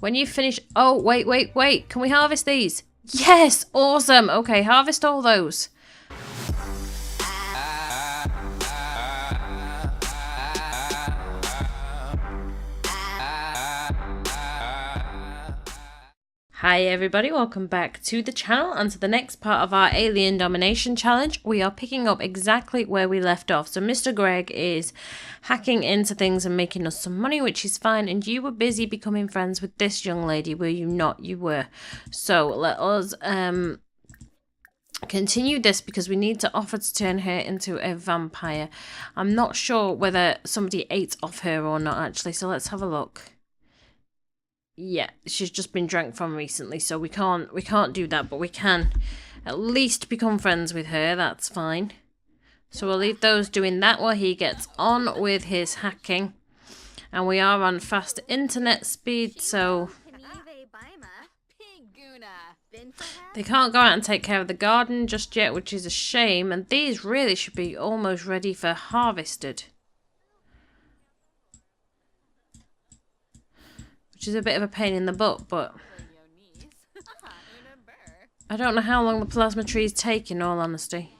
When you finish... Oh, wait. Can we harvest these? Yes! Awesome! Okay, harvest all those. Hi everybody, welcome back to the channel and to the next part of our Alien Domination challenge. We are picking up exactly where we left off. So Mr. Greg is hacking into things and making us some money, which is fine. And you were busy becoming friends with this young lady, were you not? You were. So let us continue this because we need to offer to turn her into a vampire. I'm not sure whether somebody ate off her or not actually, so let's have a look. Yeah, she's just been drank from recently, so we can't do that, but we can at least become friends with her. That's fine. So we'll leave those doing that while he gets on with his hacking. And we are on fast internet speed, so they can't go out and take care of the garden just yet, which is a shame. And these really should be almost ready for harvested. Which is a bit of a pain in the butt, but I don't know how long the plasma trees take, in all honesty.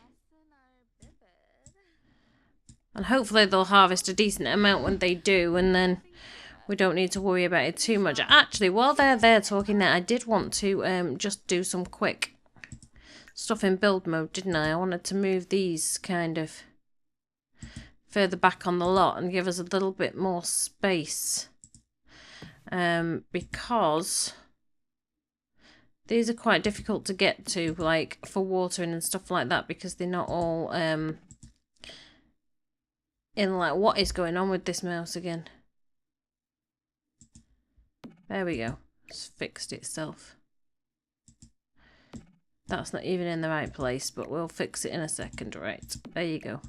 And hopefully they'll harvest a decent amount when they do, and then we don't need to worry about it too much. Actually, while they're there talking there, I did want to just do some quick stuff in build mode, didn't I? I wanted to move these kind of further back on the lot and give us a little bit more space. Because these are quite difficult to get to, like for watering and stuff like that, because they're not all in like, what is going on with this mouse again? There we go. It's fixed itself. That's not even in the right place, but we'll fix it in a second. Right, there you go.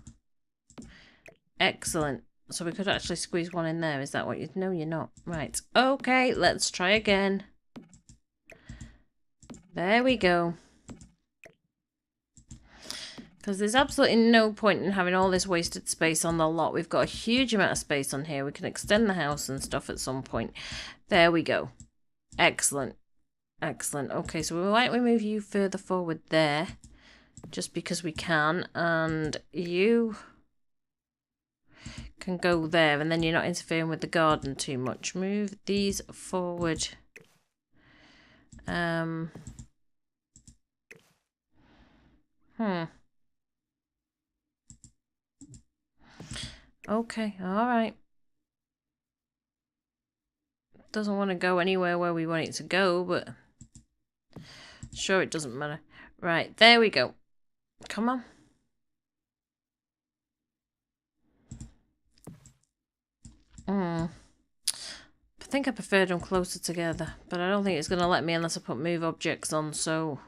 Excellent. So we could actually squeeze one in there. Is that what you... No, you're not. Right. Okay, let's try again. There we go. Because there's absolutely no point in having all this wasted space on the lot. We've got a huge amount of space on here. We can extend the house and stuff at some point. There we go. Excellent. Excellent. Okay, so we might move you further forward there. Just because we can. And you can go there, and then you're not interfering with the garden too much. Move these forward. Okay, alright. Doesn't want to go anywhere where we want it to go, but sure, it doesn't matter. Right, there we go. Come on. I think I prefer them closer together, but I don't think it's going to let me unless I put move objects on, so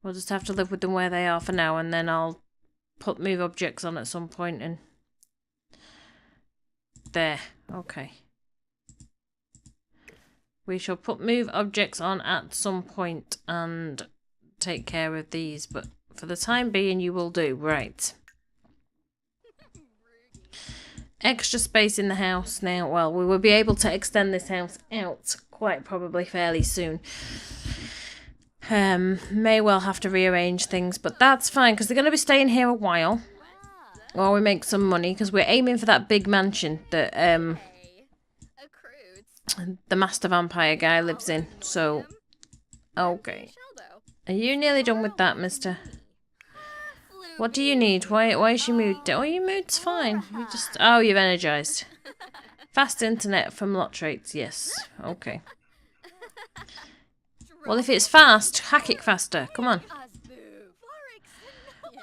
we'll just have to live with them where they are for now, and then I'll put move objects on at some point. And there, okay. We shall put move objects on at some point and take care of these, but for the time being you will do. Right. Extra space in the house now. Well, we will be able to extend this house out quite probably fairly soon. May well have to rearrange things, but that's fine because they're going to be staying here a while while we make some money, because we're aiming for that big mansion that the master vampire guy lives in. So, okay. Are you nearly done with that, mister? What do you need? Why is your mood? Oh, your mood's fine. You just... Oh, you've energized. Fast internet from lot traits. Yes. Okay. Well, if it's fast, hack it faster. Come on.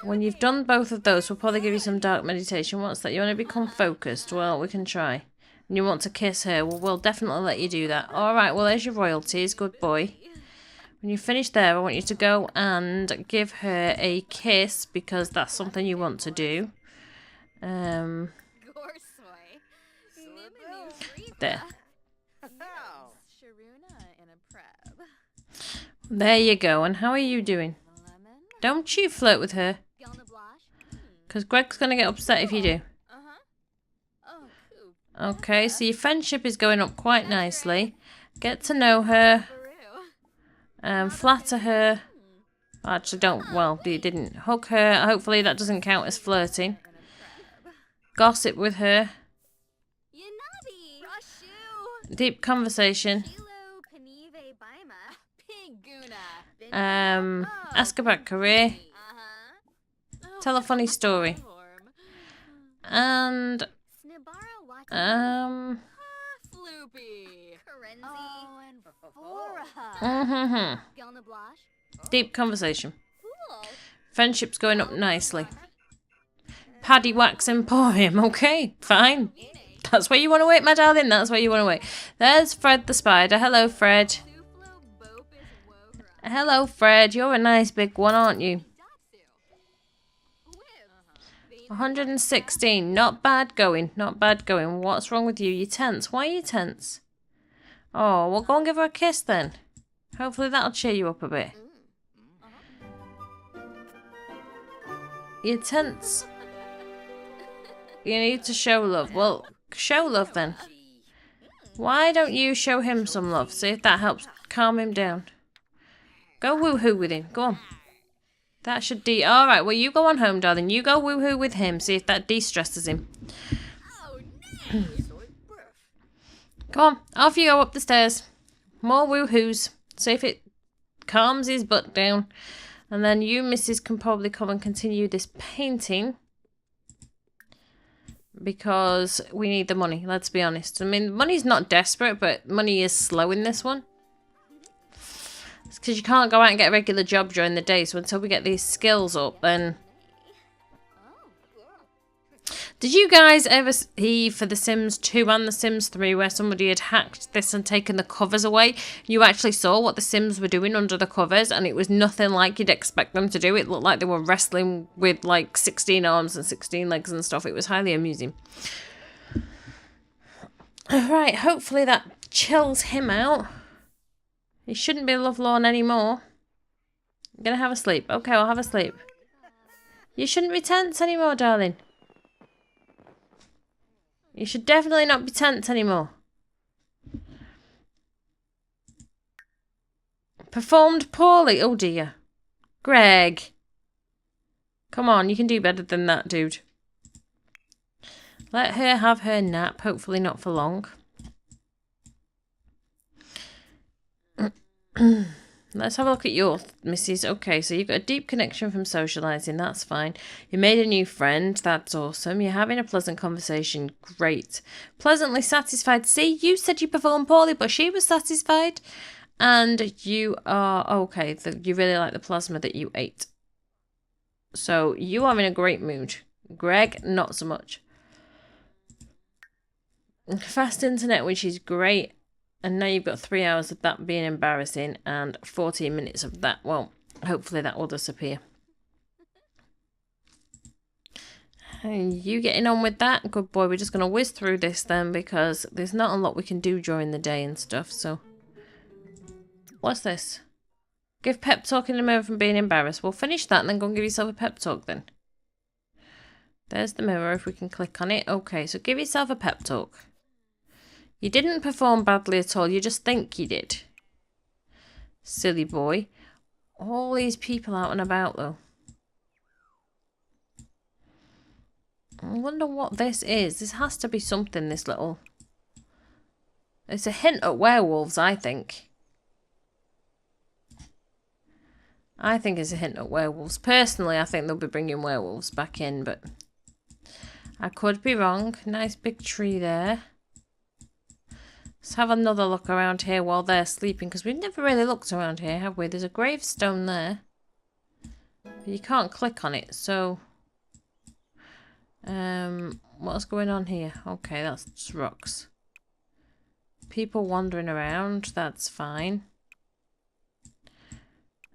When you've done both of those, we'll probably give you some dark meditation. What's that? You want to become focused? Well, we can try. And you want to kiss her? Well, we'll definitely let you do that. Alright, well, there's your royalties. Good boy. When you finish there, I want you to go and give her a kiss, because that's something you want to do. There. There you go. And how are you doing? Don't you flirt with her. Because Greg's going to get upset if you do. Okay, so your friendship is going up quite nicely. Get to know her. Flatter her. Actually, don't. Well, you didn't. Hug her. Hopefully that doesn't count as flirting. Gossip with her. Deep conversation. Ask about career. Tell a funny story. And deep conversation. Friendship's going up nicely. Paddy Wax Emporium. Okay, fine. That's where you want to wait, my darling. That's where you want to wait. There's Fred the spider. Hello, Fred. Hello, Fred. You're a nice big one, aren't you? 116. Not bad going. Not bad going. What's wrong with you? You're tense. Why are you tense? Oh, well, go and give her a kiss then. Hopefully that'll cheer you up a bit. You're tense. You need to show love. Well, show love then. Why don't you show him some love? See if that helps calm him down. Go woohoo with him. Go on. That should Alright, well you go on home, darling. You go woohoo with him. See if that de-stresses him. Go on. Off you go up the stairs. More woohoos. See if it calms his butt down. And then you, missus, can probably come and continue this painting. Because we need the money, let's be honest. I mean, money's not desperate, but money is slow in this one. It's because you can't go out and get a regular job during the day. So until we get these skills up, then... Did you guys ever see for The Sims 2 and The Sims 3 where somebody had hacked this and taken the covers away? You actually saw what the Sims were doing under the covers and it was nothing like you'd expect them to do. It looked like they were wrestling with like 16 arms and 16 legs and stuff. It was highly amusing. Alright, hopefully that chills him out. He shouldn't be lovelorn anymore. I'm gonna have a sleep. Okay, I'll have a sleep. You shouldn't be tense anymore, darling. You should definitely not be tense anymore. Performed poorly. Oh dear. Greg. Come on, you can do better than that, dude. Let her have her nap. Hopefully not for long. Let's have a look at your missus. Okay, so you've got a deep connection from socialising. That's fine. You made a new friend. That's awesome. You're having a pleasant conversation. Great. Pleasantly satisfied. See, you said you performed poorly, but she was satisfied. And you are... Okay, you really like the plasma that you ate. So you are in a great mood. Greg, not so much. Fast internet, which is great. And now you've got 3 hours of that being embarrassing and 14 minutes of that. Well, hopefully that will disappear. And you getting on with that? Good boy. We're just going to whiz through this then because there's not a lot we can do during the day and stuff. So, what's this? Give pep talk in the mirror from being embarrassed. We'll finish that and then go and give yourself a pep talk then. There's the mirror if we can click on it. Okay, so give yourself a pep talk. You didn't perform badly at all. You just think you did. Silly boy. All these people out and about, though. I wonder what this is. This has to be something, this little... It's a hint at werewolves, I think. I think it's a hint at werewolves. Personally, I think they'll be bringing werewolves back in, but... I could be wrong. Nice big tree there. Let's have another look around here while they're sleeping, because we've never really looked around here, have we? There's a gravestone there. But you can't click on it, so... what's going on here? Okay, that's just rocks. People wandering around, that's fine.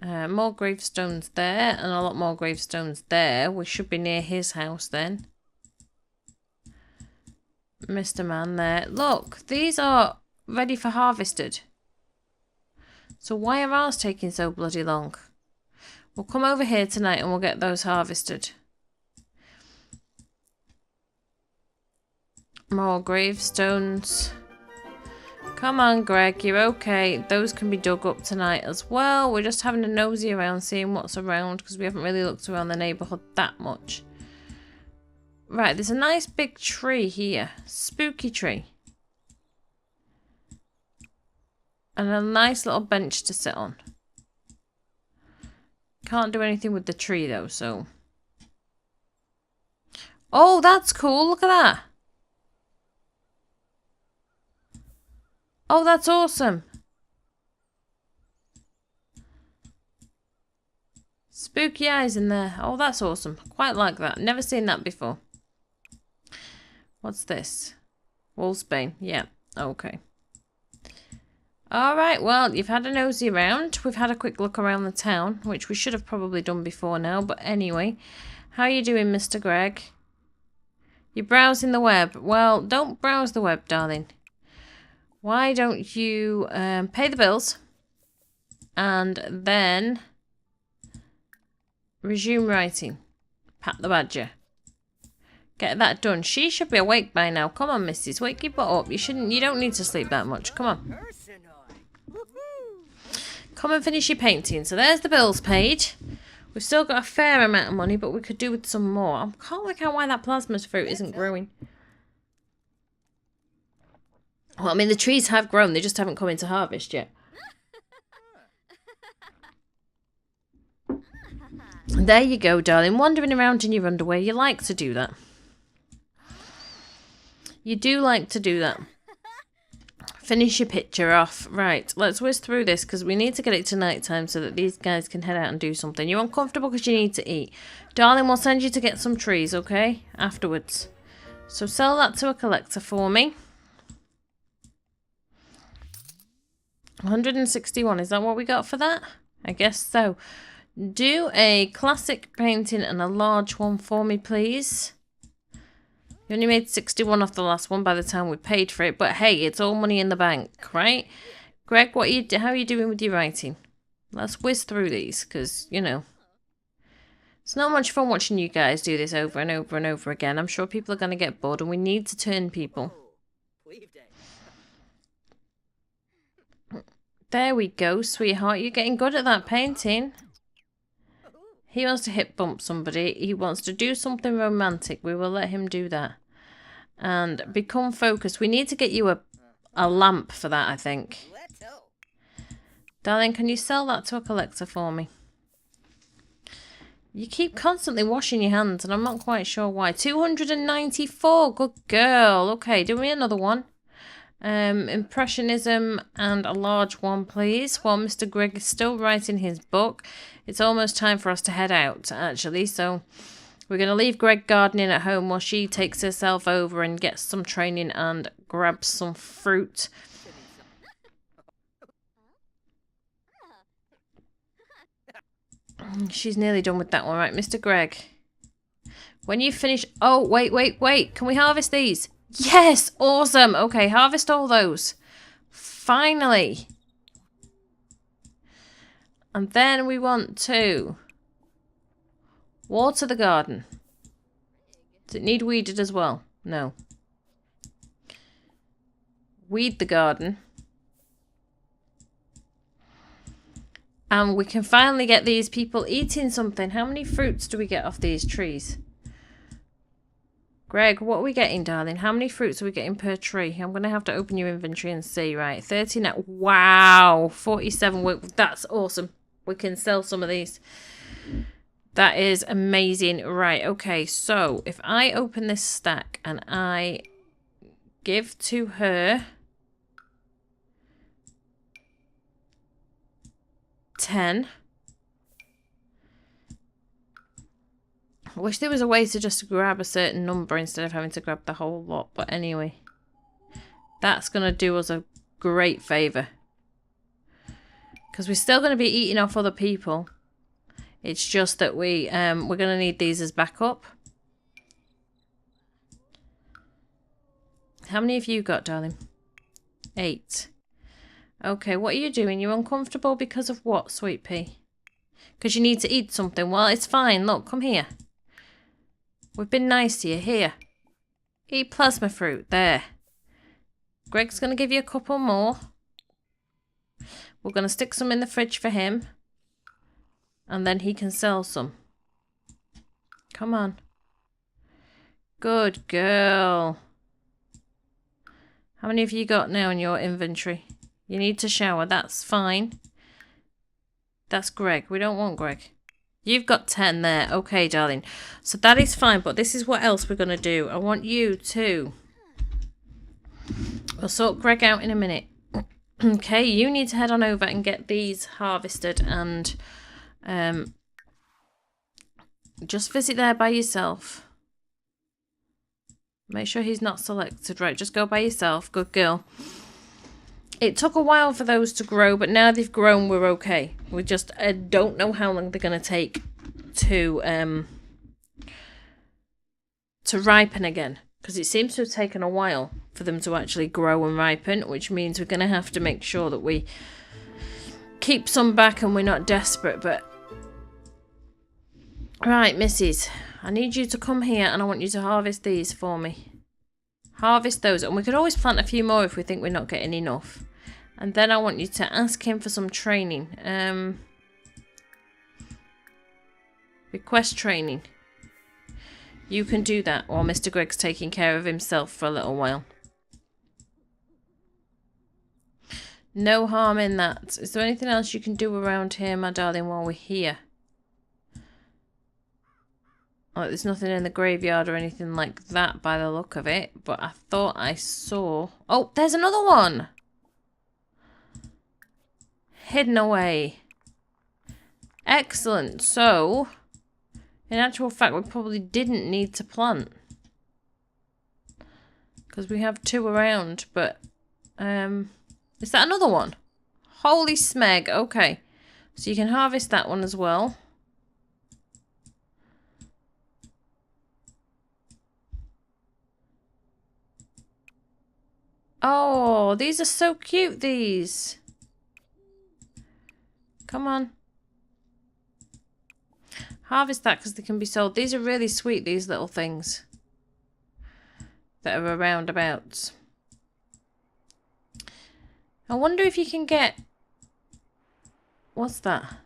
More gravestones there, and a lot more gravestones there. We should be near his house then. Mr. Man there. Look, these are ready for harvested. So why are ours taking so bloody long? We'll come over here tonight and we'll get those harvested. More gravestones. Come on, Greg, you're okay. Those can be dug up tonight as well. We're just having a nosy around, seeing what's around, because we haven't really looked around the neighbourhood that much. Right, there's a nice big tree here. Spooky tree. And a nice little bench to sit on. Can't do anything with the tree though, so... Oh, that's cool. Look at that. Oh, that's awesome. Spooky eyes in there. Oh, that's awesome. Quite like that. Never seen that before. What's this? Wolfsbane. Yeah. Okay. Alright, well, you've had a nosy around. We've had a quick look around the town, which we should have probably done before now. But anyway, how are you doing, Mr. Greg? You're browsing the web. Well, don't browse the web, darling. Why don't you pay the bills and then resume writing. Pat the badger. Get that done. She should be awake by now. Come on, missus. Wake your butt up. You don't need to sleep that much. Come on. Come and finish your painting. So there's the bills paid. We've still got a fair amount of money, but we could do with some more. I can't work out why that plasma fruit isn't growing. Well, I mean, the trees have grown. They just haven't come into harvest yet. There you go, darling. Wandering around in your underwear. You like to do that. You do like to do that. Finish your picture off. Right, let's whiz through this because we need to get it to night time so that these guys can head out and do something. You're uncomfortable because you need to eat. Darling, we'll send you to get some trees, okay? Afterwards. So sell that to a collector for me. 161. Is that what we got for that? I guess so. Do a classic painting and a large one for me, please. You only made 61 off the last one by the time we paid for it, but hey, it's all money in the bank, right? Greg, how are you doing with your writing? Let's whiz through these, because, you know, it's not much fun watching you guys do this over and over and over again. I'm sure people are going to get bored, and we need to turn people. There we go, sweetheart. You're getting good at that painting. He wants to hip bump somebody. He wants to do something romantic. We will let him do that. And become focused. We need to get you a lamp for that, I think. Darling, can you sell that to a collector for me? You keep constantly washing your hands, and I'm not quite sure why. 294. Good girl. Okay, do me another one. Impressionism and a large one, please. While Mr. Greg is still writing his book. It's almost time for us to head out, actually. So we're going to leave Greg gardening at home while she takes herself over and gets some training and grabs some fruit. She's nearly done with that one, right, Mr. Greg? When you finish... Oh, wait. Can we harvest these? Yes! Awesome! Okay, harvest all those. Finally. And then we want to water the garden. Does it need weeded as well? No. Weed the garden. And we can finally get these people eating something. How many fruits do we get off these trees? Greg, what are we getting, darling? How many fruits are we getting per tree? I'm going to have to open your inventory and see, right? 39. Wow. 47. That's awesome. We can sell some of these. That is amazing. Right, okay. So, if I open this stack and I give to her 10. I wish there was a way to just grab a certain number instead of having to grab the whole lot. But anyway, that's going to do us a great favour. Because we're still going to be eating off other people. It's just that we're going to need these as backup. How many have you got, darling? 8. Okay, what are you doing? You're uncomfortable because of what, sweet pea? Because you need to eat something. Well, it's fine. Look, come here. We've been nice to you. Here. Eat plasma fruit. There. Greg's going to give you a couple more. We're going to stick some in the fridge for him. And then he can sell some. Come on. Good girl. How many have you got now in your inventory? You need to shower. That's fine. That's Greg. We don't want Greg. You've got 10 there. Okay, darling. So that is fine. But this is what else we're going to do. I want you to... We'll sort Greg out in a minute. Okay, you need to head on over and get these harvested and just visit there by yourself. Make sure he's not selected. Right, just go by yourself. Good girl. It took a while for those to grow, but now they've grown, we're okay. We just don't know how long they're going to take to ripen again. Because it seems to have taken a while for them to actually grow and ripen, which means we're going to have to make sure that we keep some back and we're not desperate. But right, missus, I need you to come here and I want you to harvest these for me. Harvest those, and we could always plant a few more if we think we're not getting enough. And then I want you to ask him for some training. Request training. You can do that while Mr. Greg's taking care of himself for a little while. No harm in that. Is there anything else you can do around here, my darling, while we're here? Oh, there's nothing in the graveyard or anything like that by the look of it. But I thought I saw... Oh, there's another one! Hidden away. Excellent. So... in actual fact, we probably didn't need to plant. Because we have 2 around, but... is that another one? Holy smeg, okay. So you can harvest that one as well. Oh, these are so cute, these. Come on. Harvest that because they can be sold. These are really sweet, these little things that are around about. I wonder if you can get... what's that?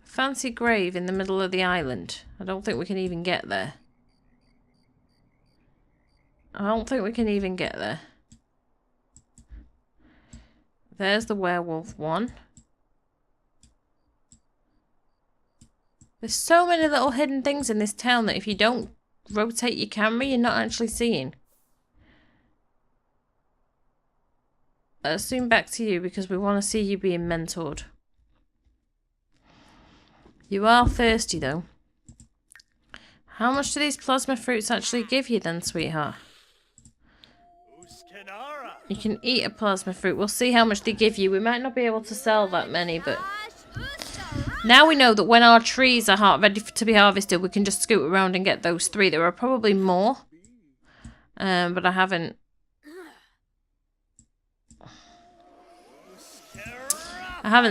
Fancy grave in the middle of the island. I don't think we can even get there. I don't think we can even get there. There's the werewolf one. There's so many little hidden things in this town that if you don't rotate your camera, you're not actually seeing. Let's zoom back to you because we want to see you being mentored. You are thirsty though. How much do these plasma fruits actually give you then, sweetheart? You can eat a plasma fruit. We'll see how much they give you. We might not be able to sell that many, but... now we know that when our trees are ready to be harvested, we can just scoot around and get those 3. There are probably more. But I haven't...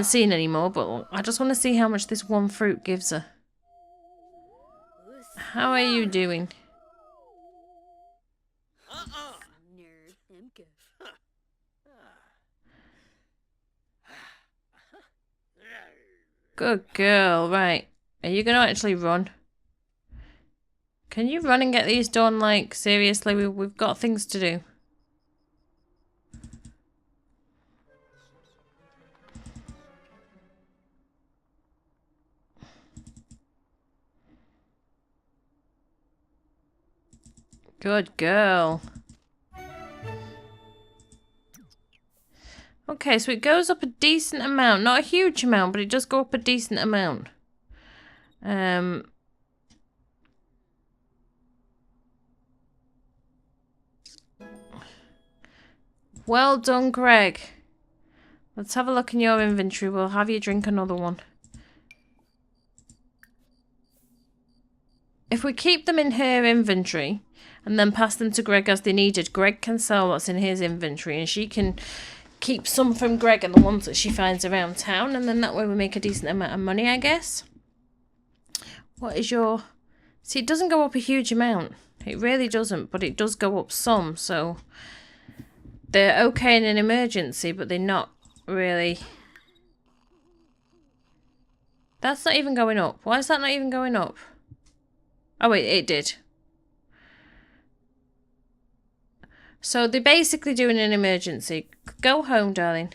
seen any more, but I just want to see how much this one fruit gives her. How are you doing? Good girl, right. Are you going to actually run? Can you run and get these done? Like, seriously, we've got things to do. Good girl. Okay, so it goes up a decent amount. Not a huge amount, but it does go up a decent amount. Well done, Greg. Let's have a look in your inventory. We'll have you drink another one. If we keep them in her inventory and then pass them to Greg as they needed, Greg can sell what's in his inventory and she can keep some from Greg and the ones that she finds around town, and then that way we make a decent amount of money, I guess. What is your... see, it doesn't go up a huge amount. It really doesn't, but it does go up some, so they're okay in an emergency, but they're not really. That's not even going up. Why is that not even going up? Oh wait, it did. So they're basically doing an emergency. Go home, darling.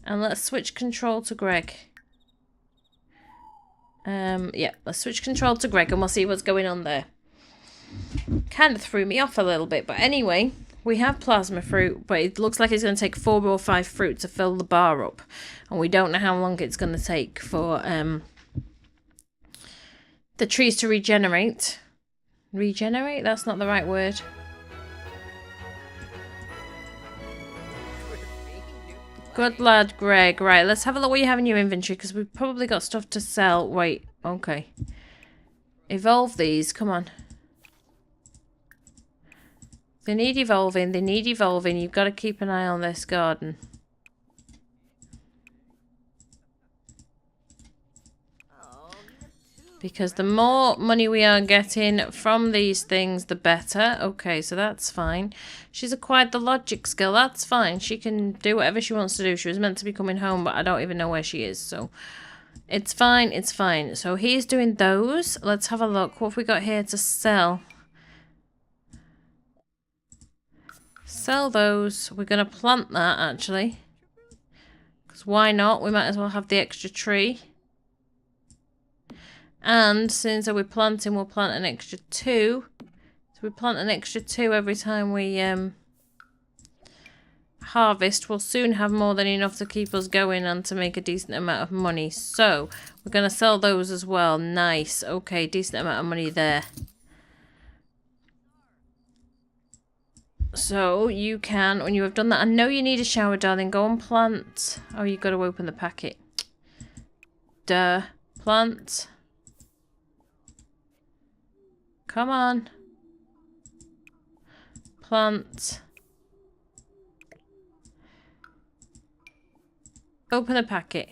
And let's switch control to Greg. Yeah, let's switch control to Greg and we'll see what's going on there. Kind of threw me off a little bit, but anyway, we have plasma fruit, but it looks like it's going to take 4 or 5 fruit to fill the bar up. And we don't know how long it's going to take for the trees to regenerate. Regenerate? That's not the right word. Good lad, Greg. Right, let's have a look what you have in your inventory, because we've probably got stuff to sell. Wait, okay. Evolve these, come on. They need evolving, they need evolving. You've got to keep an eye on this garden. Because the more money we are getting from these things, the better. Okay, so that's fine. She's acquired the logic skill. That's fine. She can do whatever she wants to do. She was meant to be coming home, but I don't even know where she is. So it's fine. It's fine. So he's doing those. Let's have a look. What have we got here to sell? Sell those. We're going to plant that, actually. Because why not? We might as well have the extra tree. And since we're planting, we'll plant an extra 2. So we plant an extra 2 every time we harvest. We'll soon have more than enough to keep us going and to make a decent amount of money. So we're going to sell those as well. Nice. Okay, decent amount of money there. So you can, when you have done that, I know you need a shower, darling. Go and plant. Oh, you've got to open the packet. Duh. Plant. Come on. Plant. Open the packet.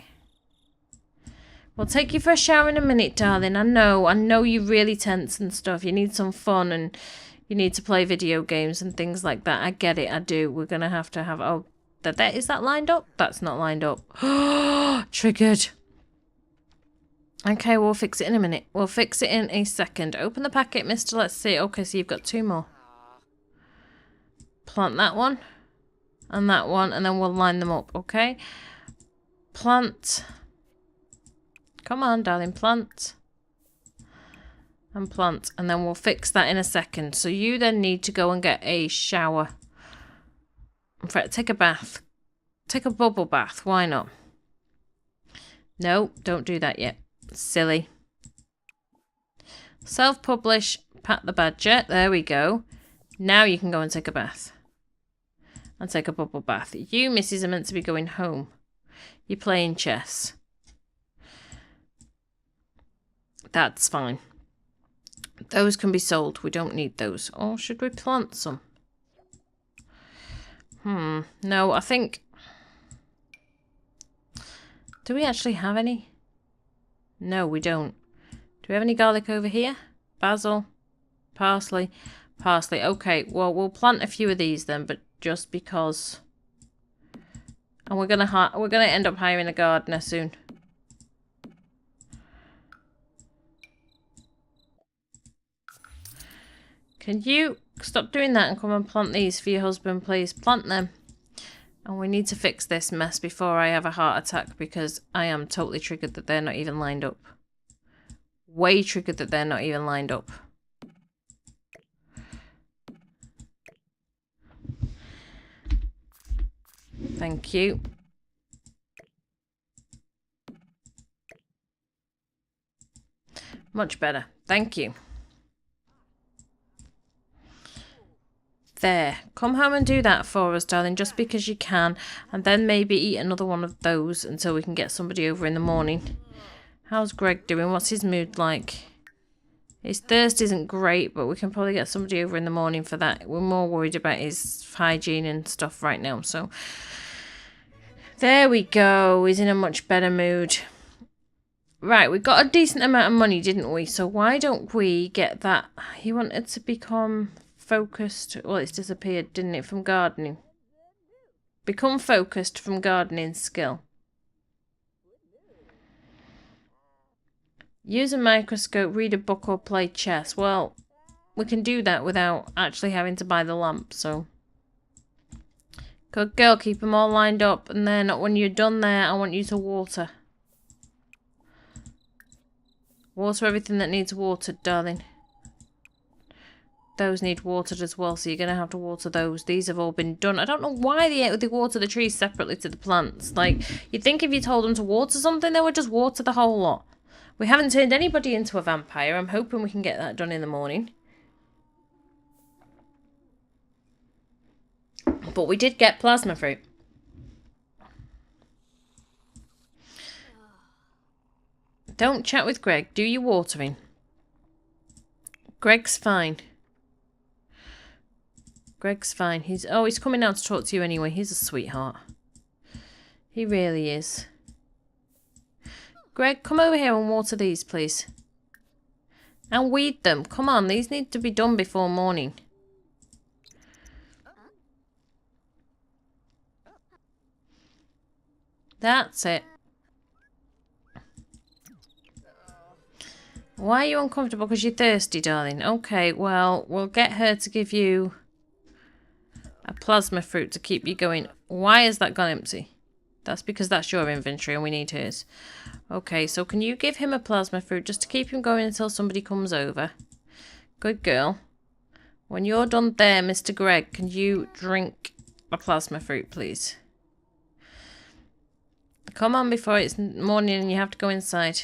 We'll take you for a shower in a minute, darling. I know you're really tense and stuff. You need some fun and you need to play video games and things like that. I get it, I do. We're going to have... Oh, is that lined up? That's not lined up. Triggered. Okay, we'll fix it in a minute. We'll fix it in a second. Open the packet, mister. Let's see. Okay, so you've got 2 more. Plant that one. And that one. And then we'll line them up, okay? Plant. Come on, darling. Plant. And plant. And then we'll fix that in a second. So you then need to go and get a shower. In fact, take a bath. Take a bubble bath. Why not? No, don't do that yet. Silly. Self-publish, Pat the Badger. There we go. Now you can go and take a bath. And take a bubble bath. You, missus, are meant to be going home. You're playing chess. That's fine. Those can be sold. We don't need those. Or should we plant some? No, I think... Do we actually have any? No, we don't. Do we have any garlic over here? Basil, parsley, parsley. Okay, well, we'll plant a few of these then, but just because. And we're gonna end up hiring a gardener soon. Can you stop doing that and come and plant these for your husband, please? Plant them. And we need to fix this mess before I have a heart attack because I am totally triggered that they're not even lined up. Way triggered that they're not even lined up. Thank you. Much better. Thank you. There. Come home and do that for us, darling, just because you can. And then maybe eat another one of those until we can get somebody over in the morning. How's Greg doing? What's his mood like? His thirst isn't great, but we can probably get somebody over in the morning for that. We're more worried about his hygiene and stuff right now, so... There we go. He's in a much better mood. Right, we got a decent amount of money, didn't we? So why don't we get that? He wanted to become focused. Well, it's disappeared, didn't it, from gardening? Become focused from gardening skill. Use a microscope, read a book, or play chess. Well, we can do that without actually having to buy the lamp, so... Good girl, keep them all lined up, and then when you're done there, I want you to water. Water everything that needs watered, darling. Those need watered as well, so you're going to have to water those. These have all been done. I don't know why they water the trees separately to the plants. Like, you'd think if you told them to water something, they would just water the whole lot. We haven't turned anybody into a vampire. I'm hoping we can get that done in the morning. But we did get plasma fruit. Don't chat with Greg. Do your watering. Greg's fine. Greg's fine. He's coming out to talk to you anyway. He's a sweetheart. He really is. Greg, come over here and water these, please. And weed them. Come on, these need to be done before morning. That's it. Why are you uncomfortable? Because you're thirsty, darling. Okay, well, we'll get her to give you a plasma fruit to keep you going. Why has that gone empty? That's because that's your inventory and we need hers. Okay, so can you give him a plasma fruit just to keep him going until somebody comes over? Good girl. When you're done there, Mr. Greg, can you drink a plasma fruit, please? Come on before it's morning and you have to go inside.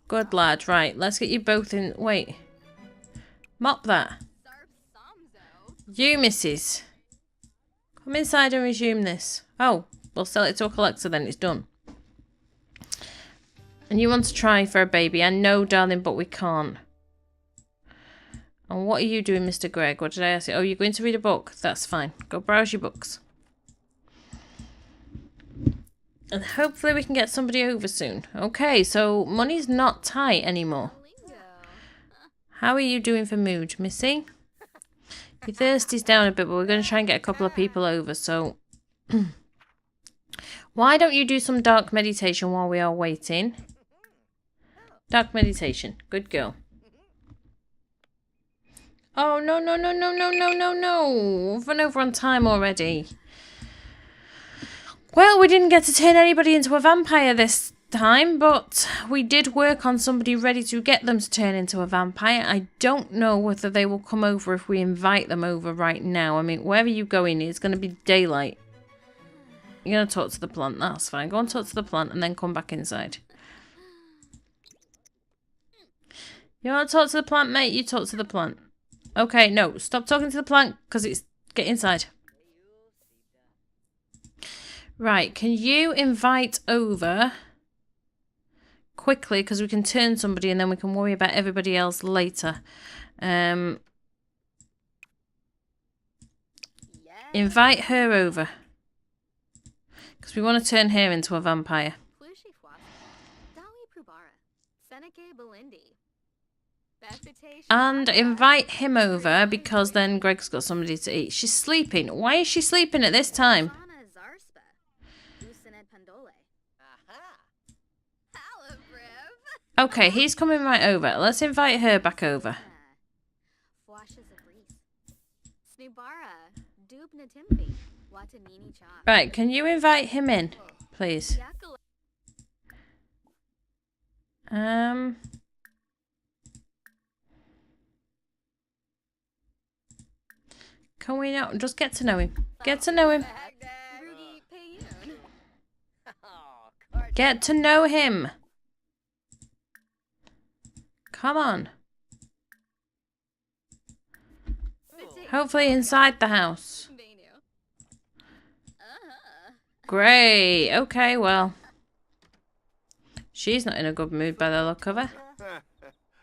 Good lad. Right, let's get you both in. Wait. Mop that. You, missus. Come inside and resume this. Oh, we'll sell it to a collector then. It's done. And you want to try for a baby. I know, darling, but we can't. And what are you doing, Mr. Greg? What did I ask you? Oh, you're going to read a book. That's fine. Go browse your books. And hopefully we can get somebody over soon. Okay, so money's not tight anymore. How are you doing for mood, Missy? Your thirsty's down a bit, but we're going to try and get a couple of people over, so... Why don't you do some dark meditation while we are waiting? Dark meditation. Good girl. Oh, no, no, no, no, no, no, no, no. We've run over on time already. Well, we didn't get to turn anybody into a vampire this time, but we did work on somebody ready to get them to turn into a vampire. I don't know whether they will come over if we invite them over right now. I mean, wherever you go in, it's going to be daylight. You're going to talk to the plant. That's fine. Go and talk to the plant and then come back inside. You want to talk to the plant, mate? You talk to the plant. Okay, no. Stop talking to the plant because it's... Get inside. Right, can you invite over quickly because we can turn somebody and then we can worry about everybody else later. Invite her over because we want to turn her into a vampire. And invite him over because then Greg's got somebody to eat. She's sleeping. Why is she sleeping at this time? Okay, he's coming right over. Let's invite her back over. Right, can you invite him in, please? Can we not just get to know him? Get to know him. Get to know him. Come on. Hopefully inside the house. Great. Okay, well. She's not in a good mood by the look of her.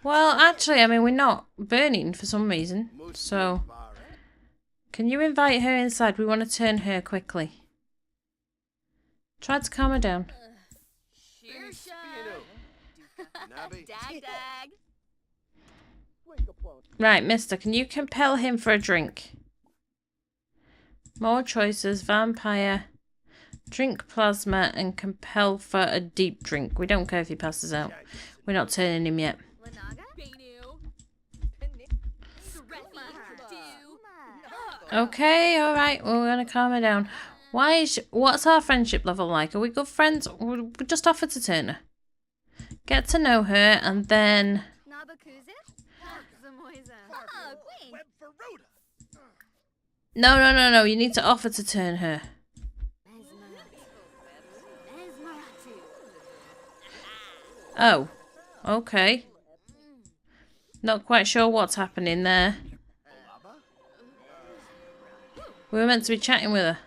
Well, actually, I mean, we're not burning for some reason. So, can you invite her inside? We want to turn her quickly. Try to calm her down. Right, mister, can you compel him for a drink? More choices, vampire, drink plasma, and compel for a deep drink. We don't care if he passes out. We're not turning him yet. Okay, alright, we're gonna calm her down. What's our friendship level like? Are we good friends? We just offer to turn her. Get to know her and then... No, you need to offer to turn her. Oh, okay. Not quite sure what's happening there. We were meant to be chatting with her.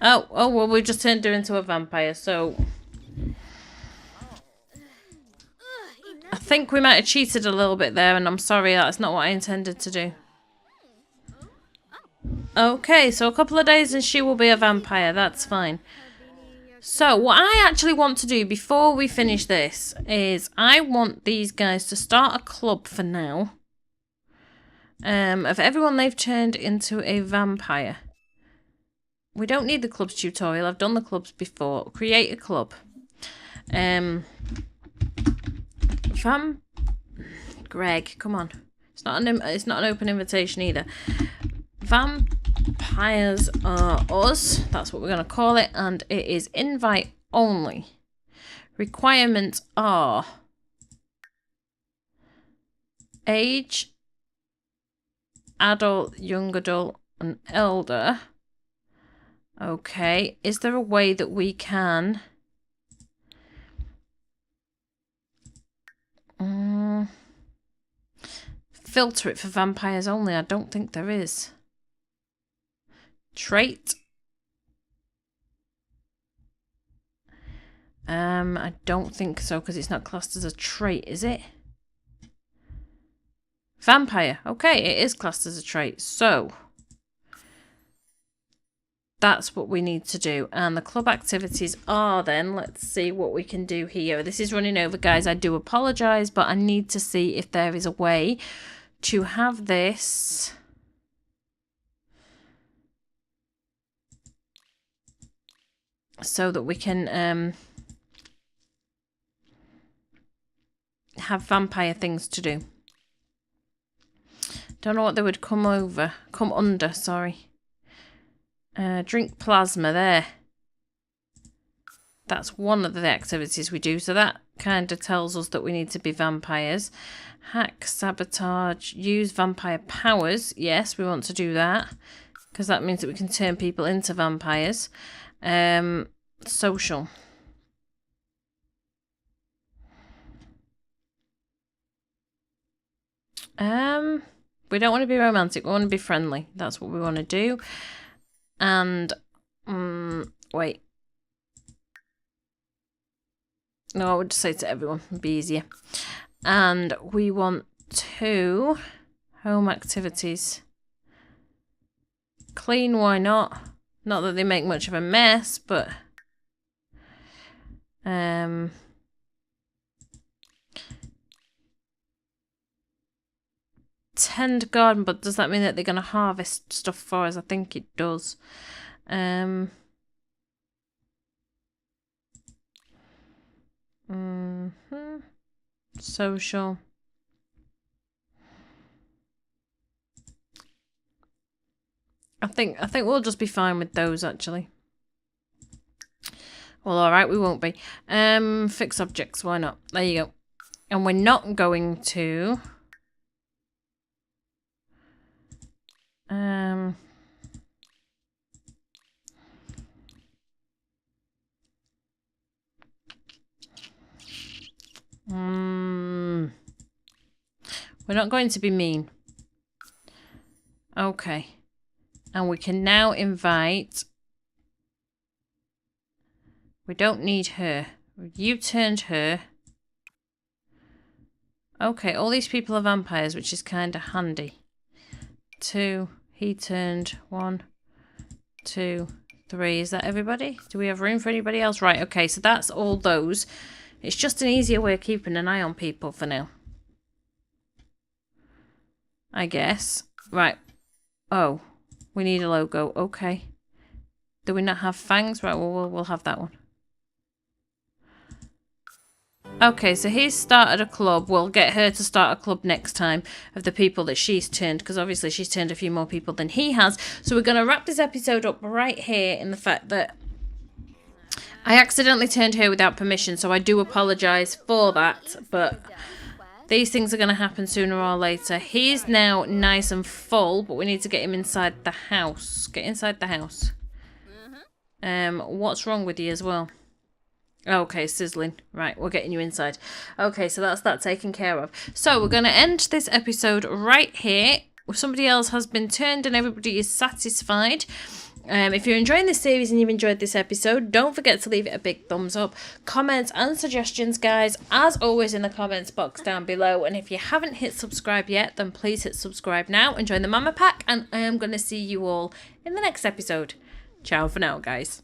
Oh, well, we just turned her into a vampire, so... I think we might have cheated a little bit there, and I'm sorry, that's not what I intended to do. Okay, so a couple of days and she will be a vampire, that's fine. So, what I actually want to do before we finish this is I want these guys to start a club for now. Of everyone they've turned into a vampire. We don't need the clubs tutorial. I've done the clubs before. Create a club. Greg, come on. It's not an open invitation either. Vampires are us. That's what we're going to call it. And it is invite only. Requirements are age, adult, young adult, and elder. Okay. Is there a way that we can... filter it for vampires only? I don't think there is. Trait. I don't think so because it's not classed as a trait, is it? Vampire. Okay, it is classed as a trait. So that's what we need to do. And the club activities are then, let's see what we can do here. This is running over, guys. I do apologise, but I need to see if there is a way to have this... so that we can have vampire things to do. Don't know what they would come under, sorry. Drink plasma there. That's one of the activities we do, so that kind of tells us that we need to be vampires. Hack, sabotage, use vampire powers. Yes, we want to do that because that means that we can turn people into vampires. Social. We don't want to be romantic. We want to be friendly. That's what we want to do. And wait. No, I would just say to everyone. It'd be easier. And we want to home activities. Clean, why not? Not that they make much of a mess, but tend garden, but does that mean that they're going to harvest stuff for us? I think it does. Social. I think we'll just be fine with those actually. Well, alright, we won't be. Fix objects, why not? There you go. And we're not going to we're not going to be mean. Okay. And we can now invite... We don't need her. You turned her. Okay, all these people are vampires, which is kind of handy. 2. He turned 1, 2, 3. Is that everybody? Do we have room for anybody else? Right, okay, so that's all those. It's just an easier way of keeping an eye on people for now. I guess. Right. Oh, we need a logo. Okay. Do we not have fangs? Right, well, we'll have that one. Okay, so he's started a club. We'll get her to start a club next time of the people that she's turned, because obviously she's turned a few more people than he has. So we're going to wrap this episode up right here in the fact that I accidentally turned her without permission, so I do apologise for that, but these things are going to happen sooner or later. He's now nice and full, but we need to get him inside the house. Get inside the house. What's wrong with you as well? Okay, sizzling. Right, we're getting you inside. Okay, so that's that taken care of. So we're going to end this episode right here. Somebody else has been turned and everybody is satisfied. If you're enjoying this series and you've enjoyed this episode, don't forget to leave it a big thumbs up. Comments and suggestions, guys, as always, in the comments box down below. And if you haven't hit subscribe yet, then please hit subscribe now and join the Mama Pack. And I am going to see you all in the next episode. Ciao for now, guys.